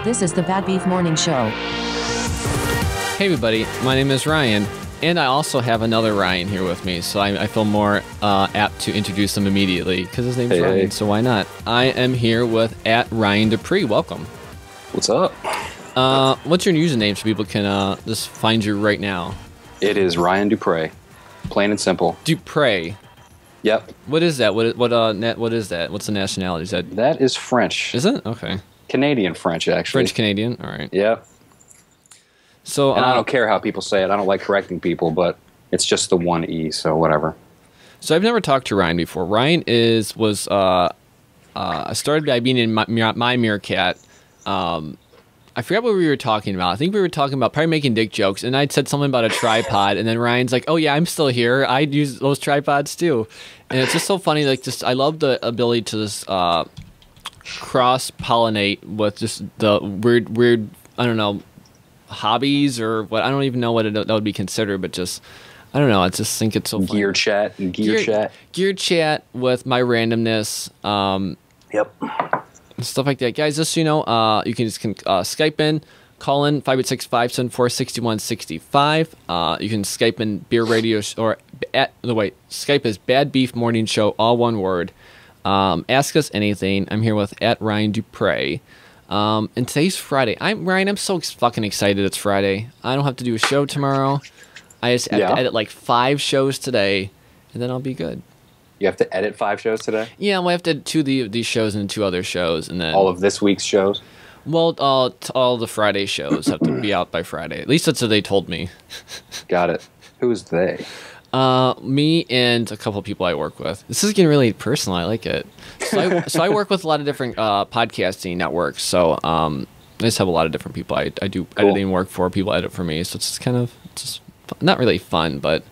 This is the Bad Beef Morning Show. Hey everybody, my name is Ryan, and I also have another Ryan here with me, so I feel more apt to introduce him immediately, because his name's Ryan, so why not? I am here with @Ryan Dupree. Welcome. What's up? What's your username so people can just find you right now? It is Ryan Dupree. Plain and simple. Dupree. Yep. What is that? What is that? What's the nationality? Is that? That is French. Is it? Okay. Canadian French, actually. French Canadian. All right. Yep. So and I don't care how people say it. I don't like correcting people, but it's just the one E, so whatever. So I've never talked to Ryan before. Ryan was started by being in my Meerkat. I forgot what we were talking about. I think we were talking about probably making dick jokes, and I'd said something about a tripod, and then Ryan's like, "Oh yeah, I'm still here. I'd use those tripods too," and it's just so funny. Like, just I love the ability to just cross-pollinate with just the weird I don't know, hobbies or what. I don't even know what that would be considered, but just I don't know. I just think it's so funny. Gear chat with my randomness. Yep. Stuff like that, guys. Just so you know, you can Skype in, call in 586-574-6165. You can Skype in Beer Radio Skype is Bad Beef Morning Show, all one word. Ask us anything. I'm here with @Ryan Dupree. And today's Friday. I'm so fucking excited it's Friday. I don't have to do a show tomorrow. I just have to edit like 5 shows today, and then I'll be good. You have to edit 5 shows today? Yeah, well, I have to do these shows and 2 other shows, and then all of this week's shows. Well, all the Friday shows have to be out by Friday. At least that's what they told me. Got it. Who's they? Me and a couple of people I work with. This is getting really personal. I like it. So I work with a lot of different podcasting networks. So I just have a lot of different people I do editing work for. People edit for me. So it's kind of just not really fun, but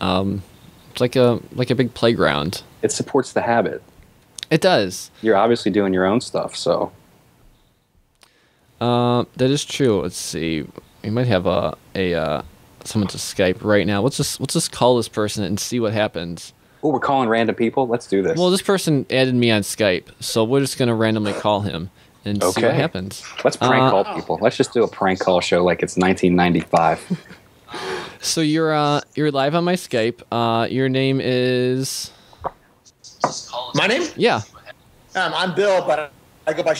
it's like a big playground. It supports the habit. It does. You're obviously doing your own stuff, so. That is true. Let's see. We might have someone to Skype right now. Let's just call this person and see what happens. Oh, we're calling random people? Let's do this. Well, this person added me on Skype, so we're just going to randomly call him and see what happens. Let's prank call people. Let's just do a prank call show like it's 1995. So you're live on my Skype. Your name is... My name? Yeah. I'm Bill, but I go by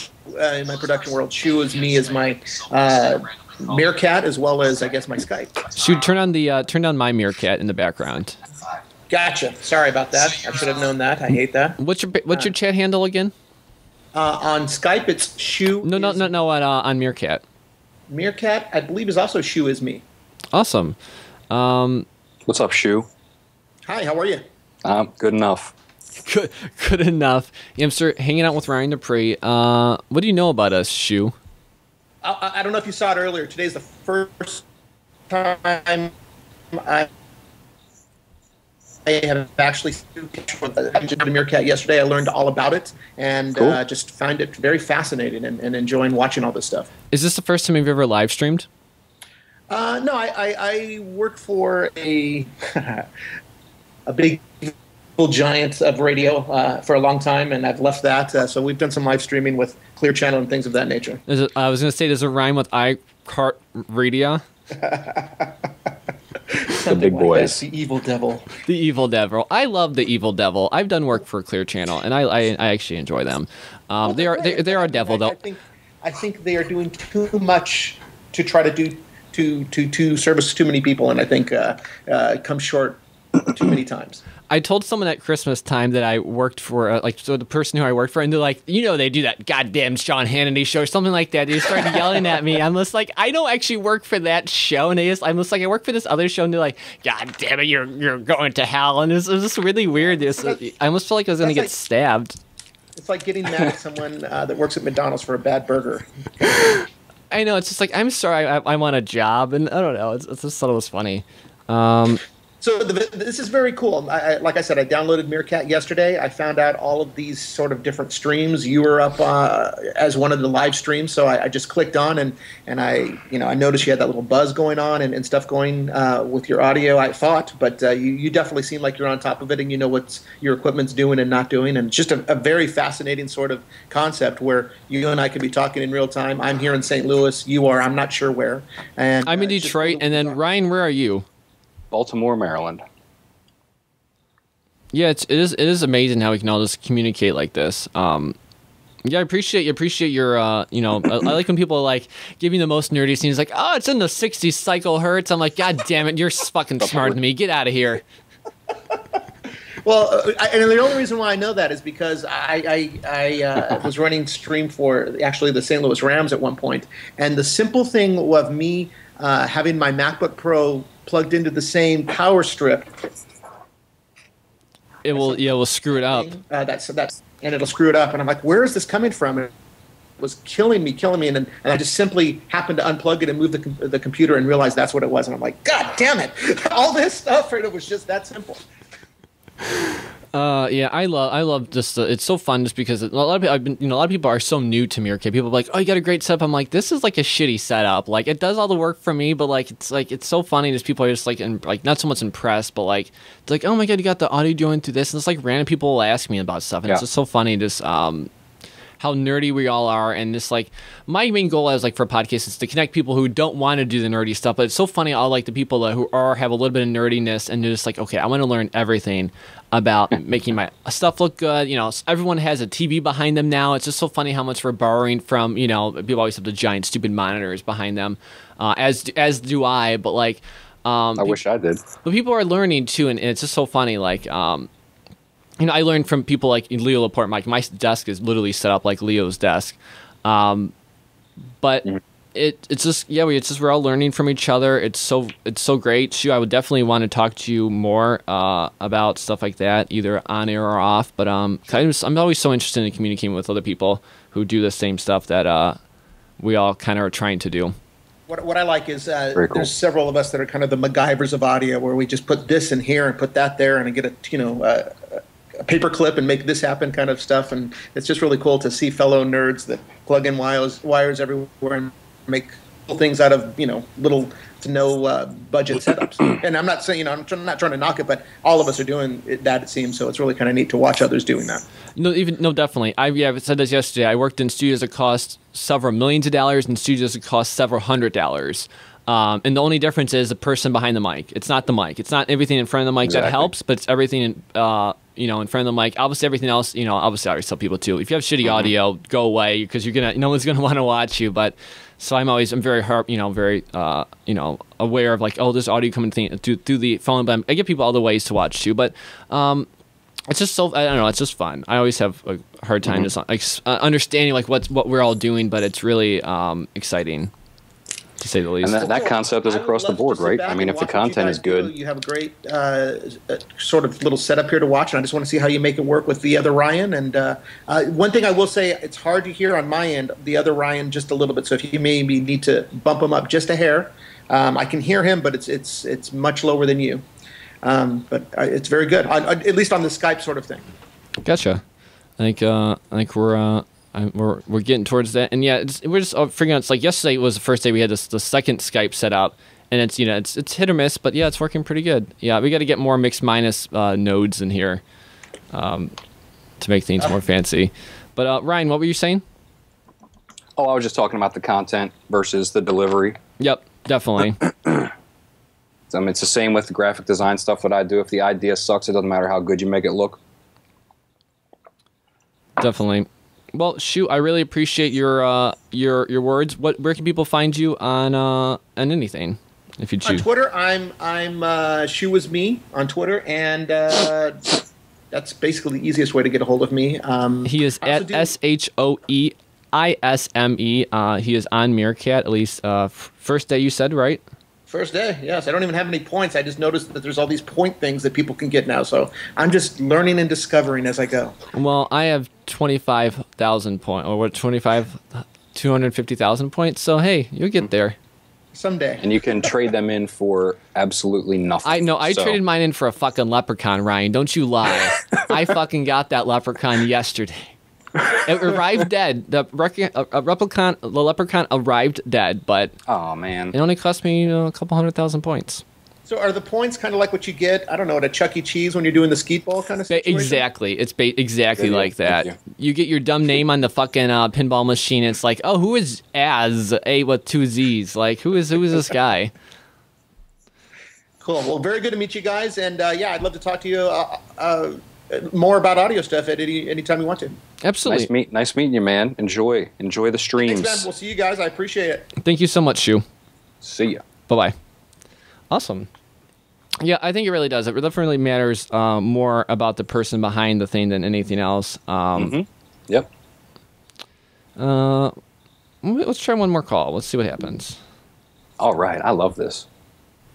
in my production world. Shu is me as my Meerkat, as well as I guess my Skype. Shu, turn on my Meerkat in the background. Gotcha. Sorry about that. I should have known that. I hate that. What's your chat handle again? On Skype, it's Shu. No. On Meerkat. Meerkat, I believe, is also Shu is me. Awesome. What's up, Shu? Hi. How are you? Good enough. Good enough. Yeah, I'm hanging out with Ryan Dupree. What do you know about us, Shu? I don't know if you saw it earlier. Today's the first time I have actually enjoyed Meerkat. Yesterday I learned all about it and just find it very fascinating and enjoying watching all this stuff. Is this the first time you've ever live streamed? No, I work for a big giant of radio for a long time, and I've left that. So we've done some live streaming with Clear Channel and things of that nature. I was going to say, does it rhyme with iCart Radio? The big boys. The evil devil. The evil devil. I love the evil devil. I've done work for Clear Channel, and I actually enjoy them. They are a devil, though. I think they are doing too much to try to do to service too many people, and I think come short too many times. I told someone at Christmas time that I worked for, the person who I worked for, and they're like, they do that goddamn Sean Hannity show or something like that. They started yelling at me. I'm just like, I don't actually work for that show. And I'm just like, I work for this other show. And they're like, God damn it, you're going to hell. And it was just really weird. I almost felt like I was going to get stabbed. It's like getting mad at someone that works at McDonald's for a bad burger. I know. It's just like, I'm sorry, I want a job. And I don't know. It's just thought it was funny. So this is very cool. Like I said, I downloaded Meerkat yesterday. I found out all of these sort of different streams. You were up as one of the live streams, so I just clicked on and I noticed you had that little buzz going on and stuff going with your audio. I thought, but you definitely seem like you're on top of it and you know what your equipment's doing and not doing. And it's just a very fascinating sort of concept where you and I could be talking in real time. I'm here in St. Louis. You are. I'm not sure where. And I'm in Detroit. And then Ryan, where are you? Baltimore, Maryland. Yeah, it is amazing how we can all just communicate like this. Yeah, I appreciate your I like when people are like giving the most nerdy scenes like, oh, it's in the 60 cycle hertz. I'm like, God damn it, you're fucking smarter than me. Get out of here. Well, and the only reason why I know that is because I was running stream for actually the St. Louis Rams at one point, and the simple thing of me having my MacBook Pro plugged into the same power strip, it will screw it up. That's and it'll screw it up, and I'm like, where is this coming from? And it was killing me, and I just simply happened to unplug it and move the computer and realized that's what it was, and I'm like, God damn it, all this stuff, and it was just that simple. Yeah, I love just it's so fun just because a lot of people are so new to Meerkat. People are like, oh, you got a great setup. I'm like, this is like a shitty setup. Like it does all the work for me, but it's so funny. Just people are just like not so much impressed, but like it's like, oh my God, you got the audio going through this, and it's like random people will ask me about stuff, and it's just so funny. Just how nerdy we all are, and just like my main goal as like for podcasts is to connect people who don't want to do the nerdy stuff, but it's so funny. I like the people who have a little bit of nerdiness, and they're just like, okay, I want to learn everything about making my stuff look good. Everyone has a TV behind them now. It's just so funny how much we're borrowing from. People always have the giant stupid monitors behind them, as do I. But like, I wish I did. But people are learning too, and it's just so funny. Like, I learned from people like Leo Laporte. My desk is literally set up like Leo's desk. But it's just we're all learning from each other. It's so great. Shu, I would definitely want to talk to you more about stuff like that, either on air or off. But I'm always so interested in communicating with other people who do the same stuff that we all kind of are trying to do. What I like is cool. There's several of us that are kind of the MacGyvers of audio, where we just put this in here and put that there, and get a paper clip and make this happen kind of stuff. And it's just really cool to see fellow nerds that plug in wires everywhere and make things out of little to no budget setups. And I'm not saying I'm not trying to knock it, but all of us are doing that, it seems. So it's really kind of neat to watch others doing that. No, definitely. I said this yesterday. I worked in studios that cost several millions of dollars and studios that cost several $100s. And the only difference is the person behind the mic. It's not the mic. It's not everything in front of the mic that helps, but it's everything in front of the mic. Obviously, everything else, obviously I always tell people too, if you have shitty audio, go away, because no one's gonna want to watch you. But so I'm very aware of like, oh, there's audio coming through the phone. But I give people all the ways to watch too. But it's just so, I don't know, it's just fun. I always have a hard time just understanding like what we're all doing, but it's really exciting, to say the least. And that concept is across the board, right? I mean, if the content is good. You have a great sort of little setup here to watch, and I just want to see how you make it work with the other Ryan. And one thing I will say, it's hard to hear on my end, the other Ryan, just a little bit. So if you maybe need to bump him up just a hair, I can hear him, but it's much lower than you. But it's very good, at least on the Skype sort of thing. Gotcha. I think we're getting towards that, and yeah, we're just figuring out. It's like yesterday was the first day we had the second Skype set up, and it's it's hit or miss, but yeah, it's working pretty good. Yeah, we got to get more mixed minus nodes in here to make things more fancy. But Ryan, what were you saying? Oh, I was just talking about the content versus the delivery. Yep, definitely. I mean, it's the same with the graphic design stuff that I do. If the idea sucks, it doesn't matter how good you make it look. Definitely. Well, shoot, I really appreciate your words. Where can people find you on anything, if you choose? On Twitter, I'm Shoe Was Me on Twitter, and that's basically the easiest way to get a hold of me. He is at SHOEISME. He is on Meerkat, at least first day you said, right? First day, yes. I don't even have any points. I just noticed that there's all these point things that people can get now. So I'm just learning and discovering as I go. Well, I have 25,000 points, or what, 250,000 points. So hey, you'll get there. Someday. And you can trade them in for absolutely nothing. I know. I traded mine in for a fucking leprechaun, Ryan. Don't you lie. I fucking got that leprechaun yesterday. It arrived dead. The leprechaun arrived dead, but oh man, it only cost me a couple 100,000 points. So are the points kind of like what you get, I don't know, at a Chuck E. Cheese when you're doing the skeet ball kind of situation? Exactly. It's exactly like that. You get your dumb name on the fucking pinball machine. It's like, oh, who is Az A with 2 Z's? Like, who is this guy? Cool. Well, very good to meet you guys, and yeah, I'd love to talk to you more about audio stuff at any time you want to. Absolutely. Nice meeting you, man. Enjoy the streams. Thanks, man. We'll see you guys. I appreciate it. Thank you so much, Shu. See ya. Bye-bye. Awesome. Yeah, I think it really does. It definitely matters more about the person behind the thing than anything else. Yep. Let's try one more call. Let's see what happens. All right. I love this.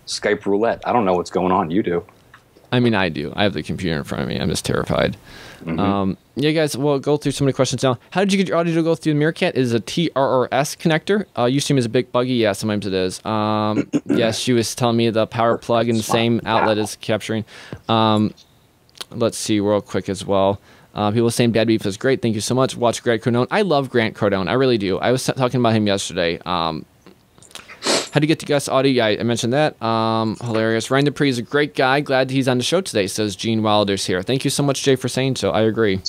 Skype roulette. I don't know what's going on. You do. I mean, I do. I have the computer in front of me. I'm just terrified. Yeah, guys, we'll go through some of the questions now. How did you get your audio to go through the Meerkat? Is it a TRRS connector? You assume it's a big buggy? Yeah, sometimes it is. Yes, she was telling me the power plug in the same outlet is capturing. Let's see real quick as well. People saying Bad Beef is great. Thank you so much. Watch Grant Cardone. I love Grant Cardone. I really do. I was talking about him yesterday. How to get to guest audio? Yeah, I mentioned that. Hilarious. Ryan Dupree is a great guy. Glad he's on the show today, says Gene Wilder's here. Thank you so much, Jay, for saying so. I agree.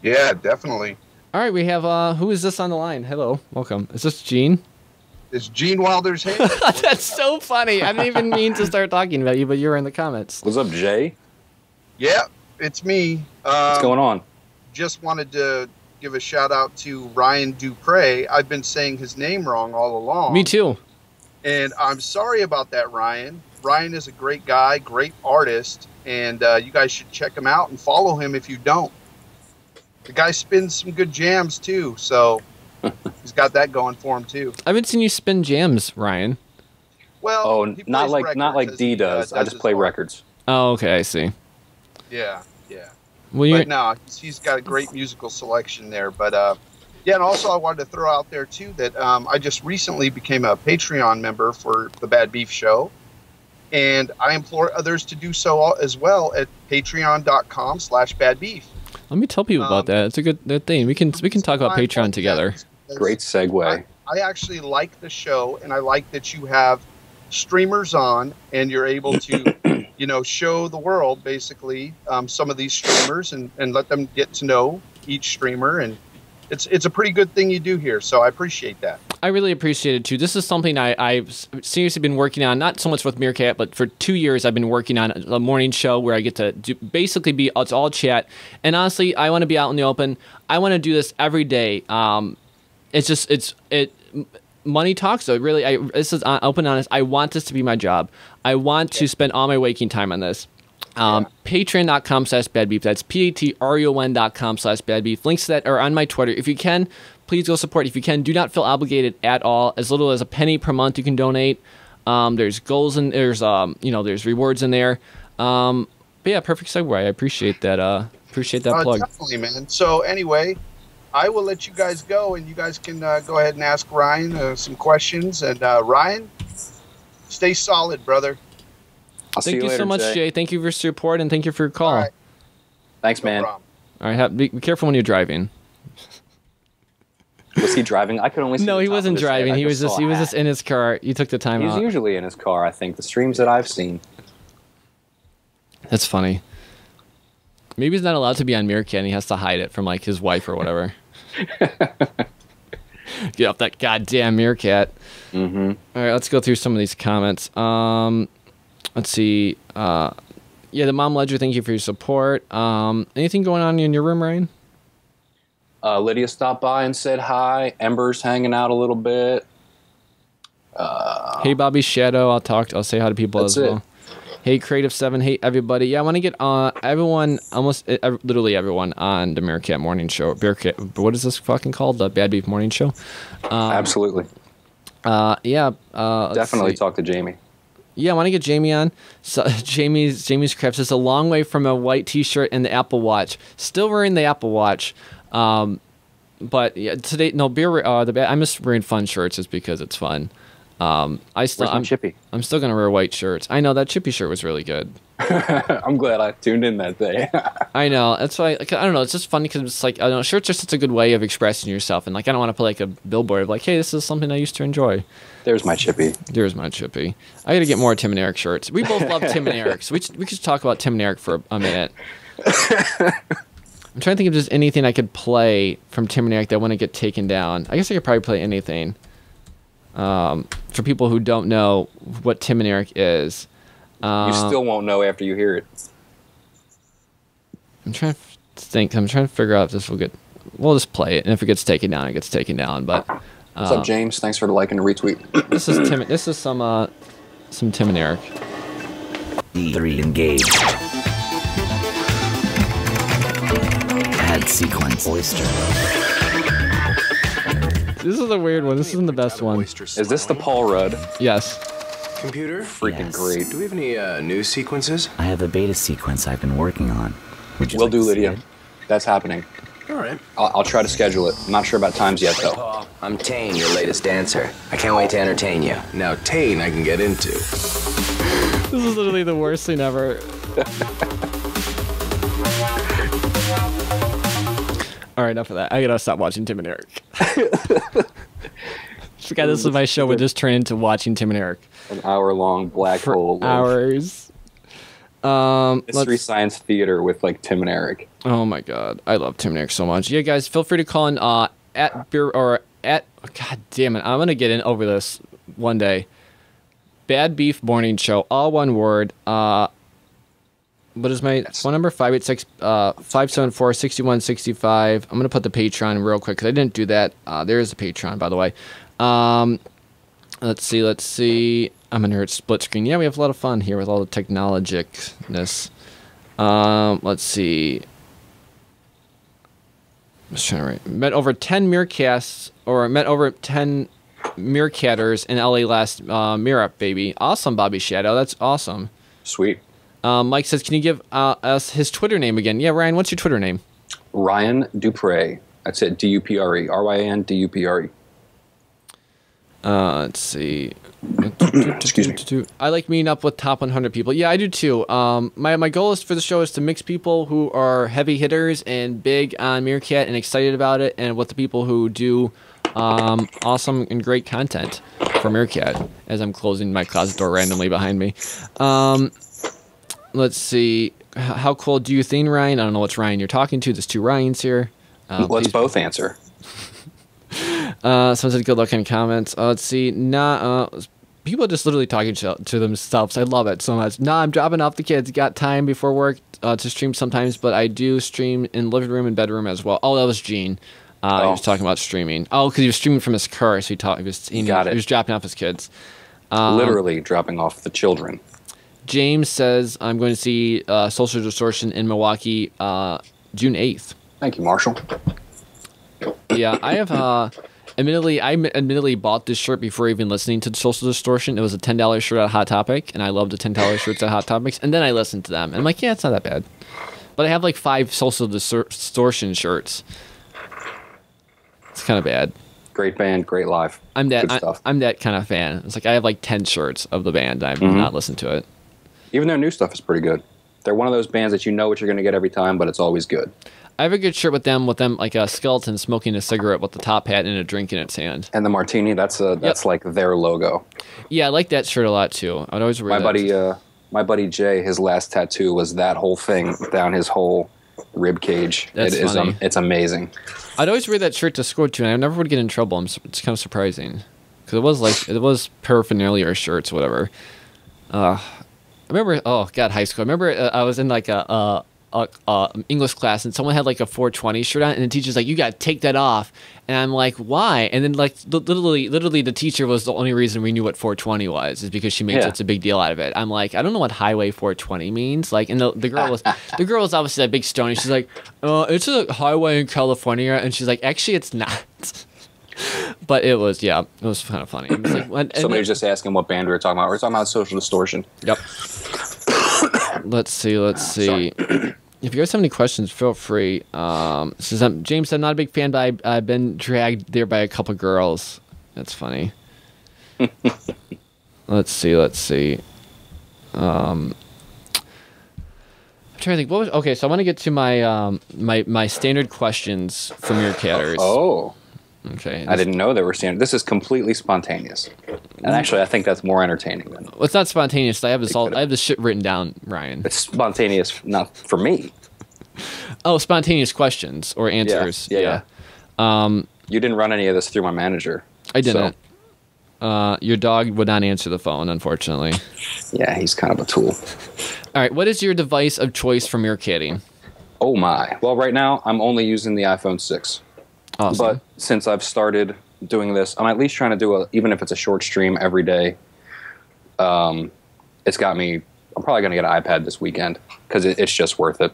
Yeah, definitely. All right, we have, who is this on the line? Hello, welcome. Is this Gene? It's Gene Wilder's hand. That's so funny. I didn't even mean to start talking about you, but you were in the comments. What's up, Jay? Yeah, it's me. What's going on? Just wanted to give a shout out to Ryan Dupree. I've been saying his name wrong all along. Me too. And I'm sorry about that, Ryan. Ryan is a great guy, great artist, and you guys should check him out and follow him if you don't. The guy spins some good jams too, so he's got that going for him too. I haven't seen you spin jams, Ryan. Well, not like D does. I just play records. Oh, okay, I see. Yeah. Well, but no, he's got a great musical selection there. But yeah, and also I wanted to throw out there too that I just recently became a Patreon member for the Bad Beef Show, and I implore others to do so as well at patreon.com/badbeef. Let me tell people about that. It's a good thing. We can talk about Patreon together. Great segue. I actually like the show, and I like that you have streamers on, and you're able to show the world basically some of these streamers and let them get to know each streamer, and it's a pretty good thing you do here, so I appreciate that. I really appreciate it too. This is something I've seriously been working on, not so much with Meerkat, but for 2 years I've been working on a morning show where I get to basically it's all chat, and honestly I want to be out in the open. I want to do this every day. Money talks, though. Really, this is open and honest. I want this to be my job. I want to spend all my waking time on this. Patreon.com/badbeef. That's patreon.com/badbeef. Links to that are on my Twitter. If you can, please go support. If you can, do not feel obligated at all. As little as a penny per month you can donate. There's goals and there's rewards in there. But yeah, perfect segue. I appreciate that. Plug. Definitely, man. So anyway, I will let you guys go, and you guys can go ahead and ask Ryan some questions. And Ryan, stay solid, brother. Thank you so much, Jay. Thank you for your support, and thank you for your call. All right. Thanks, man. Problem. All right, be careful when you're driving. Was he driving? I could only see No, the he top wasn't of his head. driving. I He was saw a just hat. in his car. You took the time He's out. usually in his car, I think. The streams that I've seen. That's funny. Maybe he's not allowed to be on Meerkat, and he has to hide it from like his wife or whatever. Get off that goddamn Meerkat. Mm-hmm. All right, let's go through some of these comments. Let's see. Yeah, the Mom Ledger, thank you for your support. Anything going on in your room, Ryan? Lydia stopped by and said hi. Ember's hanging out a little bit. Hey, Bobby Shadow. I'll say hi to people That's as well. Hey, Creative7. Hey, everybody. Yeah, I want to get everyone, literally everyone on the Meerkat Morning Show. What is this fucking called? The Bad Beef Morning Show? Absolutely. Yeah. Definitely talk to Jamie. Yeah, I want to get Jamie on. So, Jamie's Crafts is a long way from a white T-shirt and the Apple Watch. Still wearing the Apple Watch. But yeah, today no beer. I'm just wearing fun shirts just because it's fun. I'm Chippy? I'm still gonna wear white shirts. I know that Chippy shirt was really good. I'm glad I tuned in that day. I know. That's why. Like, I don't know. It's just funny because it's like I don't know. Shirts are such a good way of expressing yourself, and like I don't want to put like a billboard of like, hey, this is something I used to enjoy. There's my Chippy. There's my Chippy. I got to get more Tim and Eric shirts. We both love Tim and Eric, so we could talk about Tim and Eric for a minute. I'm trying to think if there's anything I could play from Tim and Eric that wouldn't get taken down. I guess I could probably play anything. For people who don't know what Tim and Eric is. You still won't know after you hear it. I'm trying to think. I'm trying to figure out if this will get... We'll just play it, and if it gets taken down, it gets taken down. But what's up, James? Thanks for the like and the retweet. This is Tim. This is some Tim and Eric. E3 engaged. Add sequence. Oyster. This is a weird one. This isn't the best one. Is this the Paul Rudd? Yes. Computer? Freaking Yes. great. Do we have any new sequences? I have a beta sequence I've been working on. Would you Will like do, to see Lydia. it? That's happening. All right. I'll try to schedule it. I'm not sure about times yet, though. Paul, I'm Tane, your latest dancer. I can't wait to entertain you. Now, Tane, I can get into. This is literally the worst thing ever. All right, enough of that. I gotta stop watching Tim and Eric. Forgot this is my show would just turn into watching Tim and Eric. An hour-long black hole. of Hours. Mystery Science Theater with like Tim and Eric. Oh my god, I love Tim and Eric so much. Yeah, guys, feel free to call in at beer or at. God damn it, I'm gonna get in over this one day. Bad Beef Morning Show, all one word. What is my phone number? 586-574-6165. I'm gonna put the Patreon real quick because I didn't do that. There is a Patreon, by the way. Let's see. I'm gonna hear it split screen. Yeah, we have a lot of fun here with all the technologicness. Let's see. I'm just trying to write. Met over 10 meercatters in LA last Up, baby. Awesome, Bobby Shadow. That's awesome. Sweet. Mike says, can you give us his Twitter name again? Yeah, Ryan, what's your Twitter name? Ryan Dupre. That's it. D-U-P-R-E. R-Y-N D-U-P-R-E. Let's see. Excuse me. I like meeting up with top 100 people. Yeah, I do too. My goal is for the show is to mix people who are heavy hitters and big on Meerkat and excited about it, and with the people who do awesome and great content for Meerkat. As I'm closing my closet door randomly behind me. Let's see. How cool do you think, Ryan? I don't know what's Ryan you're talking to. There's two Ryans here. Let's both answer. Someone said good luck in comments. Let's see. People are just literally talking to themselves. I love it so much. I'm dropping off the kids. Got time before work to stream sometimes, but I do stream in living room and bedroom as well. Oh, that was Gene. He was talking about streaming. Oh, because he was streaming from his car, so he was dropping off his kids. Literally dropping off the children. James says, I'm going to see Social Distortion in Milwaukee June 8th. Thank you, Marshall. Yeah, I have... Admittedly bought this shirt before even listening to Social Distortion. It was a $10 shirt at Hot Topic, and I love the $10 shirts at Hot Topics. And then I listened to them, and I'm like, yeah, it's not that bad. But I have like 5 Social Distortion shirts. It's kind of bad. Great band, great live. I'm Good stuff. I'm that kind of fan. It's like I have like 10 shirts of the band. I've not listened to it. Even their new stuff is pretty good. They're one of those bands that you know what you're going to get every time, but it's always good. I have a good shirt with them like a skeleton smoking a cigarette with the top hat and a drink in its hand. And the martini, that's like their logo. Yeah, I like that shirt a lot too. I'd always wear that. My buddy Jay, his last tattoo was that whole thing down his whole rib cage. That's funny. It's amazing. I'd always wear that shirt to school too, and I never would get in trouble. It's kind of surprising because it was paraphernalia or shirts, whatever. I remember. Oh God, high school. I remember I was in like a English class, and someone had like a 420 shirt on, and the teacher's like, "You got to take that off." And I'm like, "Why?" And then like literally, the teacher was the only reason we knew what 420 was, is because she made such a big deal out of it. I'm like, I don't know what Highway 420 means. Like, and the girl was obviously that big stone. She's like, "It's a highway in California," and she's like, "Actually, it's not." But it was kind of funny. It was like, Somebody was just asking what band we were talking about. We're talking about Social Distortion. Yep. Let's see. If you guys have any questions, feel free. James said, I'm not a big fan, but I've been dragged there by a couple girls. That's funny. Let's see. I'm trying to think. Okay, so I want to get to my my standard questions from your catters. Oh. Okay. I didn't know they were standard. This is completely spontaneous. And actually, I think that's more entertaining than. Well, it's not spontaneous. I have this shit written down, Ryan. It's spontaneous, not for me. Oh, spontaneous questions or answers. Yeah. You didn't run any of this through my manager. I didn't. So. Your dog would not answer the phone, unfortunately. Yeah, he's kind of a tool. All right, what is your device of choice for meerkatting? Oh my. Well, right now I'm only using the iPhone 6. Awesome. But since I've started doing this, I'm at least trying to do even if it's a short stream every day. It's got me. I'm probably going to get an iPad this weekend because it's just worth it.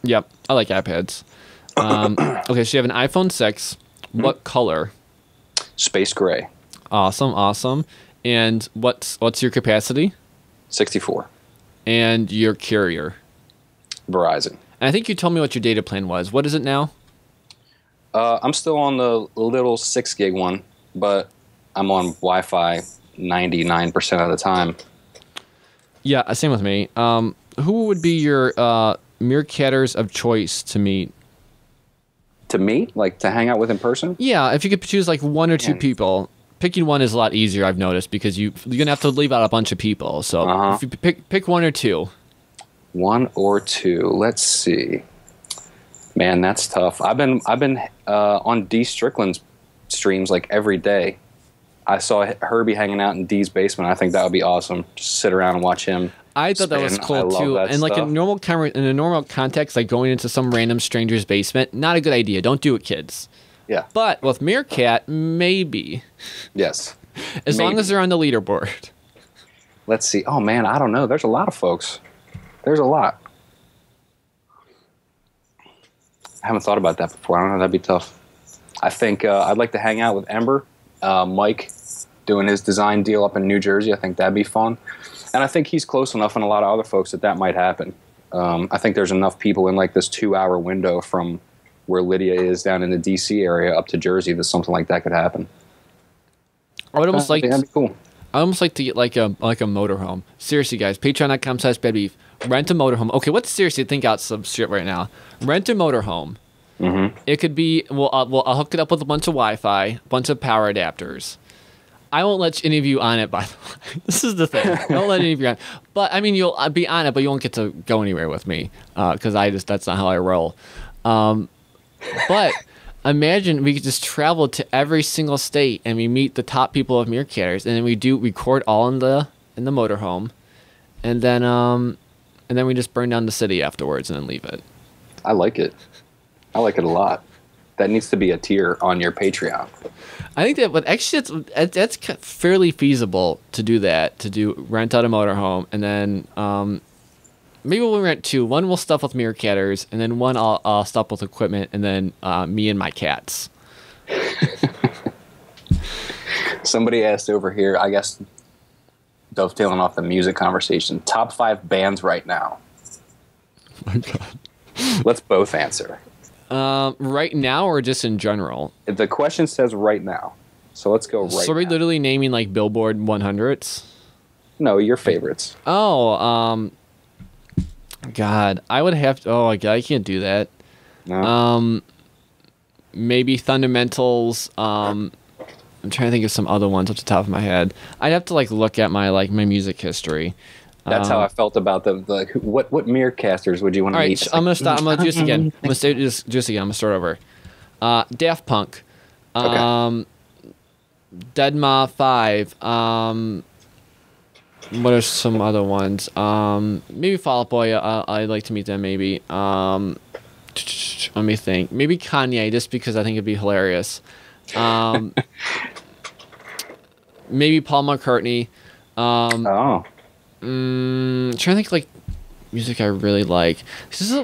Yep, I like iPads. Okay, so you have an iPhone 6. What color? Space gray. Awesome. And what's your capacity? 64. And your carrier? Verizon. And I think you told me what your data plan was. What is it now? I'm still on the little 6 gig one, but I'm on Wi-Fi 99% of the time. Yeah, same with me. Who would be your meerkatters of choice to meet? To meet? Like to hang out with in person? Yeah, if you could choose like one or two people. Picking one is a lot easier, I've noticed, because you're going to have to leave out a bunch of people. So if you pick one or two. One or two. Let's see. Man, that's tough. I've been on D Strickland's streams like every day. I saw Herbie hanging out in D's basement. I think that would be awesome. Just sit around and watch him. I thought that was cool too. And like in a normal context, like going into some random stranger's basement, not a good idea. Don't do it, kids. Yeah. But with Meerkat, maybe. Yes. As long as they're on the leaderboard. Let's see. Oh man, I don't know. There's a lot of folks. There's a lot. I haven't thought about that before. I don't know. That'd be tough. I think I'd like to hang out with Ember, Mike, doing his design deal up in New Jersey. I think that'd be fun. And I think he's close enough and a lot of other folks that might happen. I think there's enough people in like this 2-hour window from where Lydia is down in the D.C. area up to Jersey that something like that could happen. I would almost that'd be cool. I almost like to get like a motorhome. Seriously, guys, patreon.com/badbeef. Rent a motorhome. Okay, let's seriously think out some shit right now. Rent a motorhome. Mm-hmm. It could be, I'll hook it up with a bunch of Wi-Fi, a bunch of power adapters. I won't let any of you on it, by the way. This is the thing. I won't let any of you on. But, I mean, you'll be on it, but you won't get to go anywhere with me because that's not how I roll. But imagine we could just travel to every single state and we meet the top people of meerkatters, and then we record all in the motorhome, and then we just burn down the city afterwards and then leave it. I like it. I like it a lot. That needs to be a tier on your Patreon. I think that, but actually, that's fairly feasible to do that. Rent out a motorhome, and then maybe we'll rent two. One will stuff with meerkatters, and then one I'll stuff with equipment, and then me and my cats. Somebody asked over here, I guess, dovetailing off the music conversation, top 5 bands right now. Oh my God. Let's both answer. Right now or just in general? The question says right now. So let's go right now. So are we literally naming like Billboard 100s? No, your favorites. Oh, God. I would have to... Oh, God, I can't do that. No. Maybe Fundamentals. I'm trying to think of some other ones off the top of my head. I'd have to like look at my music history. That's how I felt about what Meerkasters would you want to meet? All right, I'm gonna stop. I'm gonna do this again. I'm gonna say just again. I'm gonna start over. Daft Punk. Okay. Deadma 5. What are some other ones? Maybe Fall Out Boy. I'd like to meet them. Maybe. Let me think. Maybe Kanye, just because I think it'd be hilarious. Maybe Paul McCartney. Trying to think like music I really like.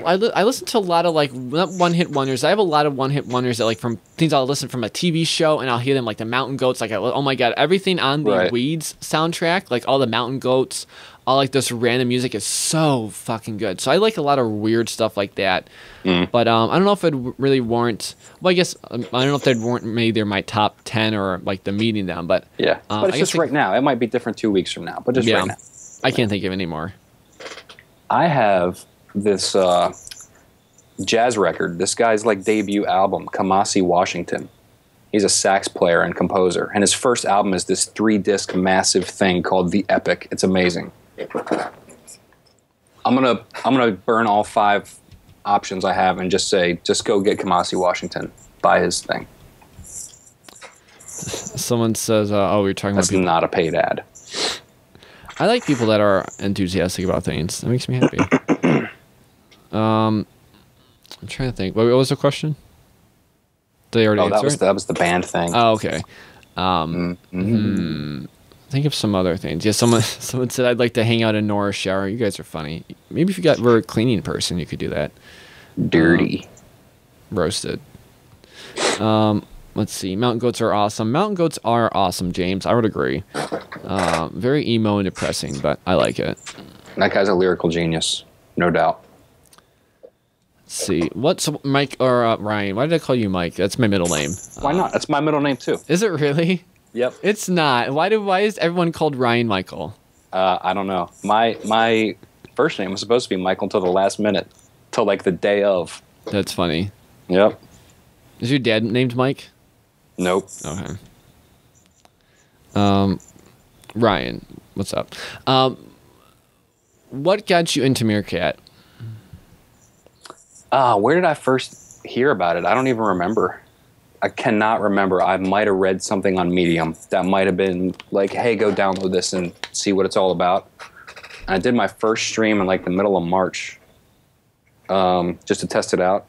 I listen to a lot of like not one-hit wonders. I have a lot of one-hit wonders that like from things I'll listen from a TV show, and I'll hear them like the Mountain Goats. Like oh my God, everything on the Weeds soundtrack, like all the Mountain Goats, all like this random music is so fucking good. So I like a lot of weird stuff like that. But I don't know if it really warrant. Well, I guess I don't know if they'd warrant maybe they're my top 10 or like the meeting them. But yeah, but it's just right now. It might be different 2 weeks from now, but just right now. I can't think of any more. I have this jazz record. This guy's like debut album, Kamasi Washington. He's a sax player and composer, and his first album is this 3-disc massive thing called The Epic. It's amazing. I'm gonna burn all 5 options I have and just say, just go get Kamasi Washington. Buy his thing. Someone says, "Oh, we're talking That's about people." not a paid ad. I like people that are enthusiastic about things. That makes me happy. I'm trying to think. What was the question? Did they already answer it? That was the band thing. Oh, okay. Think of some other things. Yeah, someone said I'd like to hang out in Nora's shower. You guys are funny. Maybe if you were a cleaning person, you could do that. Dirty. Roasted. Let's see. Mountain goats are awesome. Mountain goats are awesome, James. I would agree. Very emo and depressing, but I like it. That guy's a lyrical genius, no doubt. Let's see. What's Mike or Ryan? Why did I call you Mike? That's my middle name. Why not? That's my middle name too. Is it really? Yep. It's not. Why is everyone called Ryan Michael? I don't know. My first name was supposed to be Michael until the last minute, till like the day of. That's funny. Yep. Is your dad named Mike? Nope. Okay. Ryan, what's up? What got you into Meerkat? Where did I first hear about it? I don't even remember. I cannot remember. I might have read something on Medium that might have been like, hey, go download this and see what it's all about. And I did my first stream in like the middle of March, just to test it out.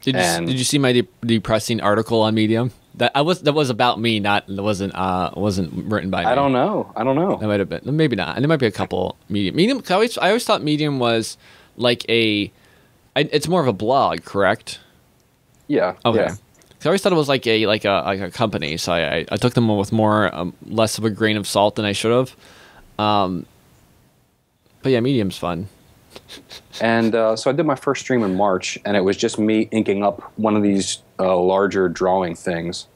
Did you see my depressing article on Medium? That was about me. Wasn't written by me. I don't know. That might have been. Maybe not. And there might be a couple Medium. I always thought Medium was like it's more of a blog, correct? Yeah. Okay. Yeah. I always thought it was like a company, so I took them with less of a grain of salt than I should have. But yeah, Medium's fun. And so I did my first stream in March, and it was just me inking up one of these larger drawing things.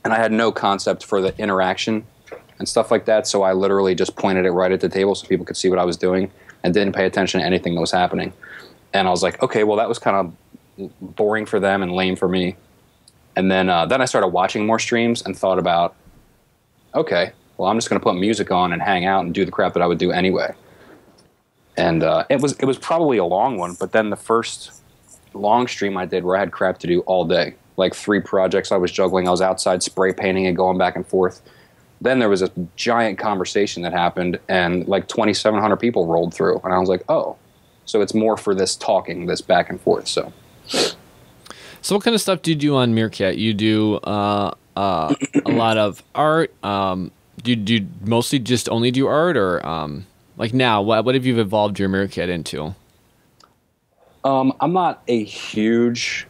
And I had no concept for the interaction and stuff like that, so I literally just pointed it right at the table so people could see what I was doing and didn't pay attention to anything that was happening. And I was like, okay, well, that was kind of boring for them and lame for me. And then I started watching more streams and thought about, okay, well, I'm just going to put music on and hang out and do the crap that I would do anyway. And it was probably a long one, but then the first long stream I did where I had crap to do all day, like 3 projects I was juggling. I was outside spray painting and going back and forth. Then there was a giant conversation that happened, and like 2,700 people rolled through. And I was like, oh, so it's more for this talking, this back and forth. So what kind of stuff do you do on Meerkat? You do a lot of art. Do you mostly just only do art, or like now? What have you evolved your Meerkat into? I'm not a huge,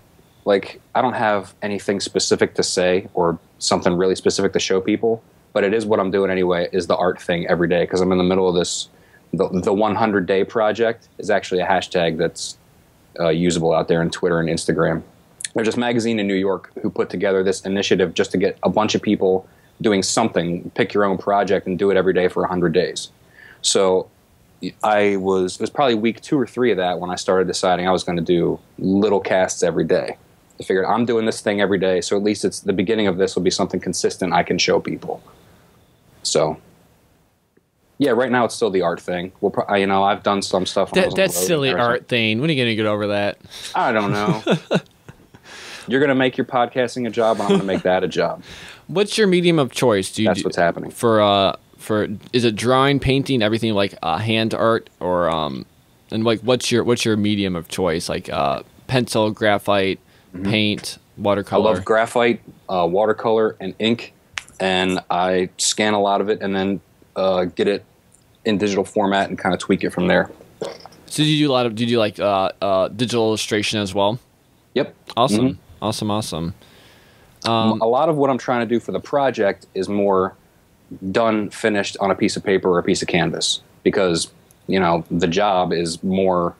like, I don't have anything specific to say or something really specific to show people, but it is what I'm doing anyway, is the art thing every day, because I'm in the middle of this. The 100-day project is actually a hashtag that's usable out there in Twitter and Instagram. There's this magazine in New York who put together this initiative just to get a bunch of people doing something, pick your own project, and do it every day for 100 days. So it was probably week 2 or 3 of that when I started deciding I was going to do little casts every day. I figured I'm doing this thing every day, so at least it's the beginning of this will be something consistent I can show people. So yeah, right now it's still the art thing. I've done some stuff. That silly art thing. When are you going to get over that? I don't know. You're going to make your podcasting a job, and I'm going to make that a job. What's your medium of choice? That's what's happening. For is it drawing, painting, everything like hand art, or and like what's your medium of choice? Like pencil, graphite, paint, watercolor. I love graphite, watercolor, and ink, and I scan a lot of it and then get it in digital format and kind of tweak it from there. So did you do like digital illustration as well? Yep. Awesome. Mm-hmm. Awesome. A lot of what I'm trying to do for the project is more done, finished on a piece of paper or a piece of canvas, because the job is more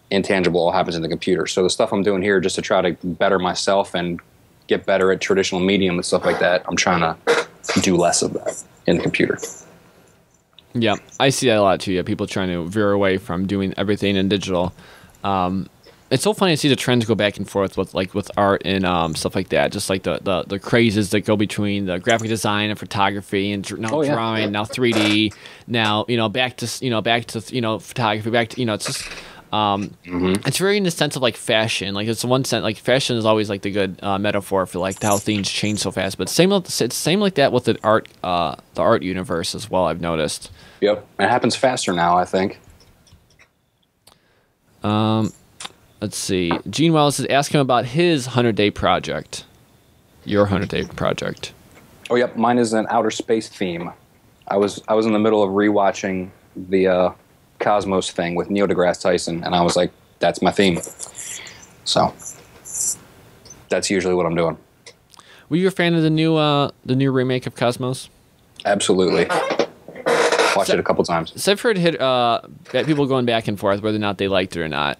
intangible, all happens in the computer. So the stuff I'm doing here just to try to better myself and get better at traditional medium and stuff like that, I'm trying to do less of that in the computer. Yeah, I see that a lot too. Yeah, people trying to veer away from doing everything in digital. It's so funny to see the trends go back and forth with art and stuff like that. Just like the crazes that go between the graphic design and photography and now drawing, now 3D, now back to photography, back to it's just it's very in the sense of like fashion. Like it's one sense like fashion is always like the good metaphor for like how things change so fast. But it's same like that with the art universe as well. I've noticed. Yep, it happens faster now, I think. Let's see. Gene Wells is asking about his 100-day project. Your 100-day project. Oh, yep. Mine is an outer space theme. I was in the middle of rewatching the Cosmos thing with Neil deGrasse Tyson, and I was like, that's my theme. So that's usually what I'm doing. Were you a fan of the new remake of Cosmos? Absolutely. Watched it a couple times. So I've heard people going back and forth whether or not they liked it or not.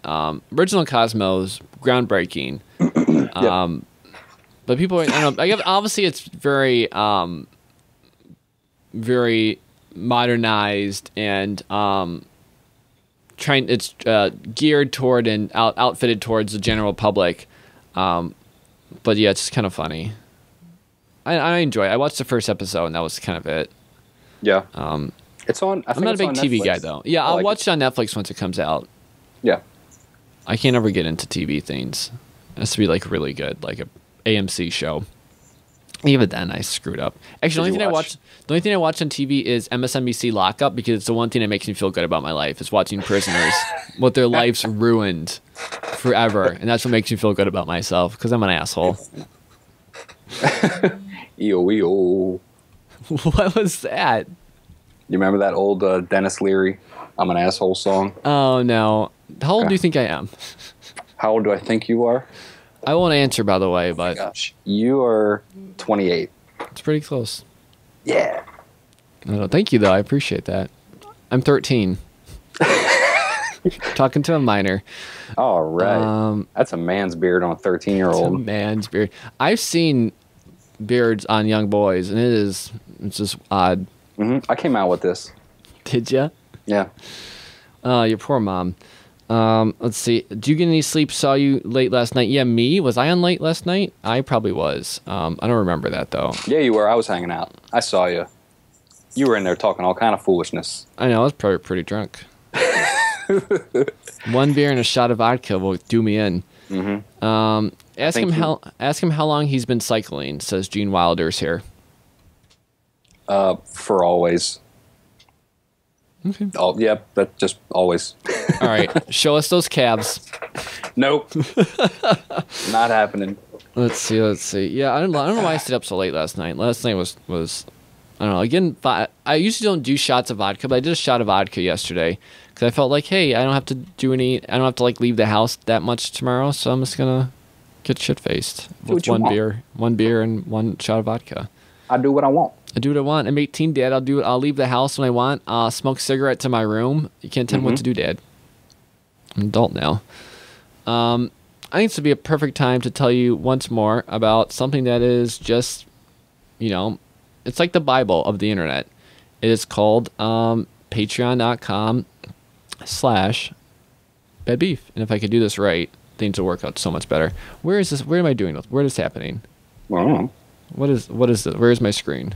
Original Cosmos, groundbreaking. Yep. But people, I don't know. I guess obviously it's very, very modernized and It's geared toward and outfitted towards the general public. But yeah, it's just kind of funny. I enjoy it. I watched the first episode and that was kind of it. Yeah. It's on. I'm not a big TV guy though. Yeah, I'll watch it on Netflix once it comes out. Yeah. I can't ever get into TV things. It has to be like really good, like a AMC show. Even then, I screwed up. Actually, the only thing I watch on TV is MSNBC Lockup because it's the one thing that makes me feel good about my life is watching prisoners with their lives ruined forever, and that's what makes me feel good about myself because I'm an asshole. EO. What was that? You remember that old Dennis Leary, I'm an asshole song? Oh, no. How old do you think I am? How old do I think you are? I won't answer, by the way, but... Gosh, you are 28. It's pretty close. Yeah. Oh, thank you, though. I appreciate that. I'm 13. Talking to a minor. All right. That's a man's beard on a 13-year-old. It's a man's beard. I've seen beards on young boys, and it's just odd. I came out with this. Did ya? Yeah. Your poor mom. Let's see. Did you get any sleep? Saw you late last night. Yeah, me? Was I on late last night? I probably was. I don't remember that, though. Yeah, you were. I was hanging out. I saw you. You were in there talking all kind of foolishness. I know. I was probably pretty drunk. One beer and a shot of vodka will do me in. Ask him how long he's been cycling, says Gene Wilder's here. For always. Okay. Oh, yeah, but just always. All right, show us those calves. Nope. Not happening. Let's see. Yeah, I don't know why I stayed up so late last night. Last night was I don't know. Again, I usually don't do shots of vodka, but I did a shot of vodka yesterday because I felt like, hey, I don't have to like leave the house that much tomorrow, so I'm just gonna get shit faced with one beer and one shot of vodka. I do what I want. I do what I want. I'm 18, Dad. I'll leave the house when I want. Smoke cigarettes in my room. You can't tell me what to do, Dad. I'm an adult now. I think this would be a perfect time to tell you once more about something that is just, it's like the Bible of the internet. It is called patreon.com/badbeef. And if I could do this right, things will work out so much better. Where is this? Where am I doing this? Where is this happening? I don't know. What is this? Where is my screen?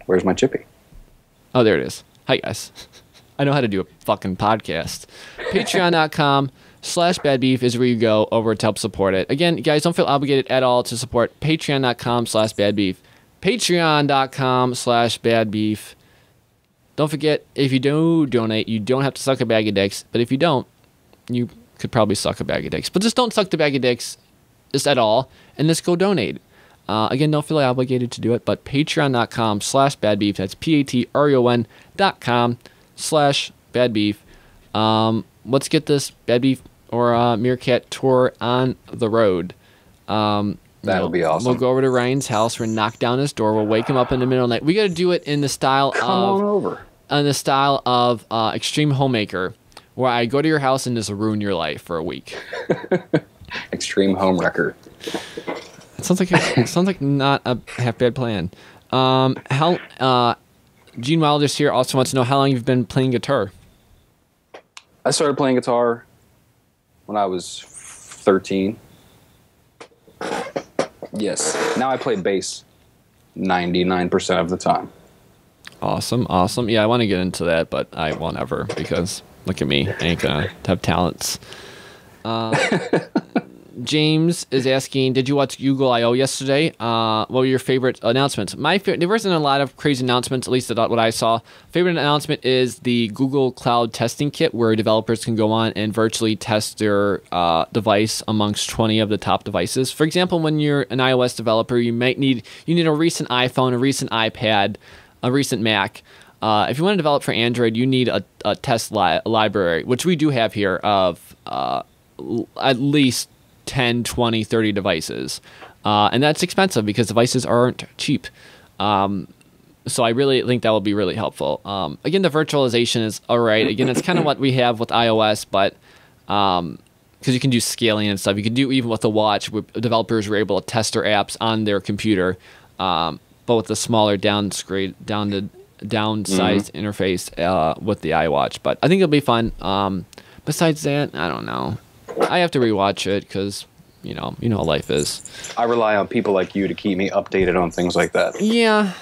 Where's my chippy? Oh, there it is. Hi, guys. I know how to do a fucking podcast. Patreon.com/badbeef is where you go over to help support it. Again, guys, don't feel obligated at all to support Patreon.com/badbeef. Patreon.com/badbeef. Don't forget, if you do donate, you don't have to suck a bag of dicks. But if you don't, you could probably suck a bag of dicks. But just don't suck the bag of dicks just at all, and just go donate. Again, don't feel obligated to do it, but patreon.com/badbeef. That's patreon.com/badbeef. Let's get this Badbeef or Meerkat tour on the road. That'll be awesome. We'll go over to Ryan's house. We'll knock down his door. We'll wake him up in the middle of the night. We got to do it in the style Come on over. in the style of Extreme Homemaker, where I go to your house and just ruin your life for a week. Extreme Home Wrecker. It sounds like not a half bad plan. Gene Wilder's here also wants to know how long you've been playing guitar. I started playing guitar when I was 13. Yes. Now I play bass 99% of the time. Awesome. Yeah, I want to get into that, but I won't ever because look at me. I ain't gonna have talents. James is asking, did you watch Google I/O yesterday? What were your favorite announcements? There wasn't a lot of crazy announcements, at least what I saw. Favorite announcement is the Google Cloud Testing Kit, where developers can go on and virtually test their device amongst 20 of the top devices. For example, when you're an iOS developer, you need a recent iPhone, a recent iPad, a recent Mac. If you want to develop for Android, you need a test library, which we do have here of at least 10, 20, 30 devices. And that's expensive because devices aren't cheap. So I really think that will be really helpful. Again, the virtualization is all right. Again, it's kind of what we have with iOS, but because you can do scaling and stuff. You can do even with the watch, where developers were able to test their apps on their computer, but with the smaller downsized interface with the iWatch. But I think it'll be fun. Besides that, I don't know. I have to rewatch it because, you know how life is. I rely on people like you to keep me updated on things like that. Yeah.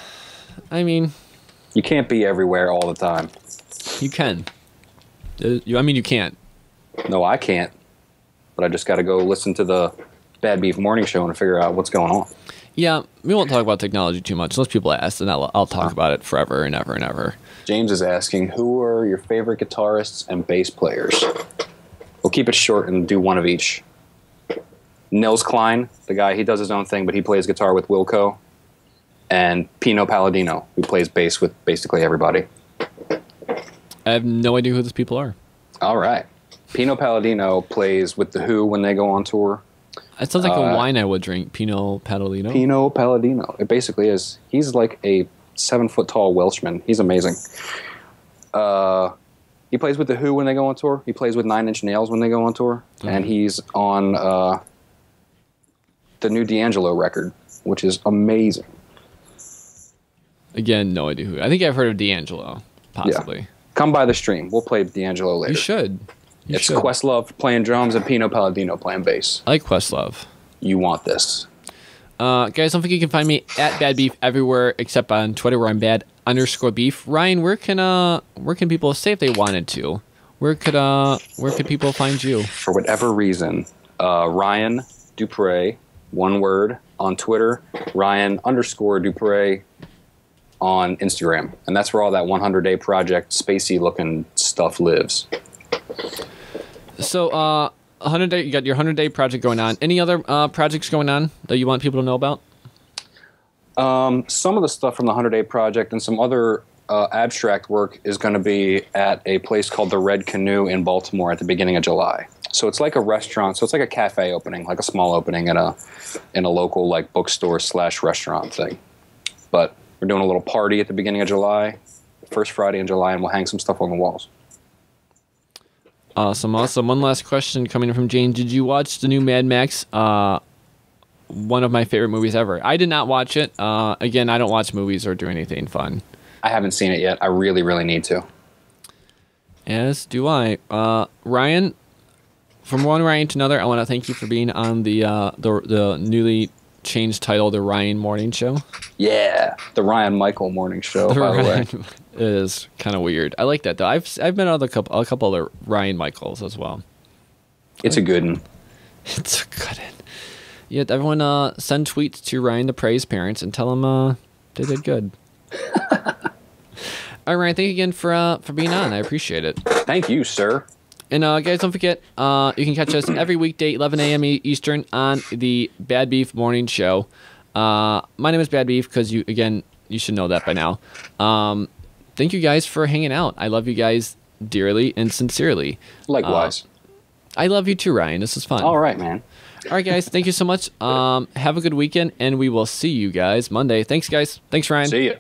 I mean, you can't be everywhere all the time. You can. You can't. No, I can't. But I just got to go listen to the Bad Beef Morning Show and figure out what's going on. Yeah, we won't talk about technology too much. Unless people ask, and I'll talk about it forever and ever and ever. James is asking, who are your favorite guitarists and bass players? We'll keep it short and do one of each. Nils Klein, the guy, he does his own thing, but he plays guitar with Wilco. And Pino Palladino, who plays bass with basically everybody. I have no idea who these people are. All right. Pino Palladino plays with The Who when they go on tour. It sounds like a wine I would drink. Pino Palladino. Pino Palladino. It basically is. He's like a 7-foot-tall Welshman. He's amazing. He plays with The Who when they go on tour. He plays with 9 Inch Nails when they go on tour. Mm-hmm. And he's on the new D'Angelo record, which is amazing. Again, no idea who. I think I've heard of D'Angelo, possibly. Yeah. Come by the stream. We'll play D'Angelo later. You should. It's Questlove playing drums and Pino Palladino playing bass. I like Questlove. You want this. Guys, don't forget you can find me at Bad Beef everywhere except on Twitter where I'm bad_beef. Ryan, where can people say if they wanted to? Where could people find you? For whatever reason, Ryan Dupre, one word, on Twitter. Ryan_Dupre on Instagram. And that's where all that 100-day project, spacey looking stuff lives. So, 100-day, you got your 100-day project going on. Any other projects going on that you want people to know about? Some of the stuff from the 100-day project and some other abstract work is going to be at a place called the Red Canoe in Baltimore at the beginning of July. So it's like a restaurant. So it's like a cafe opening, like a small opening in a local like bookstore / restaurant thing. But we're doing a little party at the beginning of July, first Friday in July, and we'll hang some stuff on the walls. Awesome. One last question coming in from Jane. Did you watch the new Mad Max? One of my favorite movies ever. I did not watch it. Again, I don't watch movies or do anything fun. I haven't seen it yet. I really, really need to. As do I. Ryan, from one Ryan to another, I want to thank you for being on the newly changed title, The Ryan Morning Show. Yeah, The Ryan Michael Morning Show, by the way. It is kind of weird. I like that, though. I've been on a couple other Ryan Michaels as well. It's a good one. It's a good one. Yeah, everyone send tweets to Ryan to praise parents and tell them they did good. All right, thank you again for being on. I appreciate it. Thank you, sir. And guys, don't forget, you can catch us every weekday, 11 a.m. Eastern, on the Bad Beef Morning Show. My name is Bad Beef because you should know that by now. Thank you guys for hanging out. I love you guys dearly and sincerely. Likewise. I love you too, Ryan. This is fun. All right, man. All right, guys. Thank you so much. Have a good weekend, and we will see you guys Monday. Thanks, guys. Thanks, Ryan. See ya.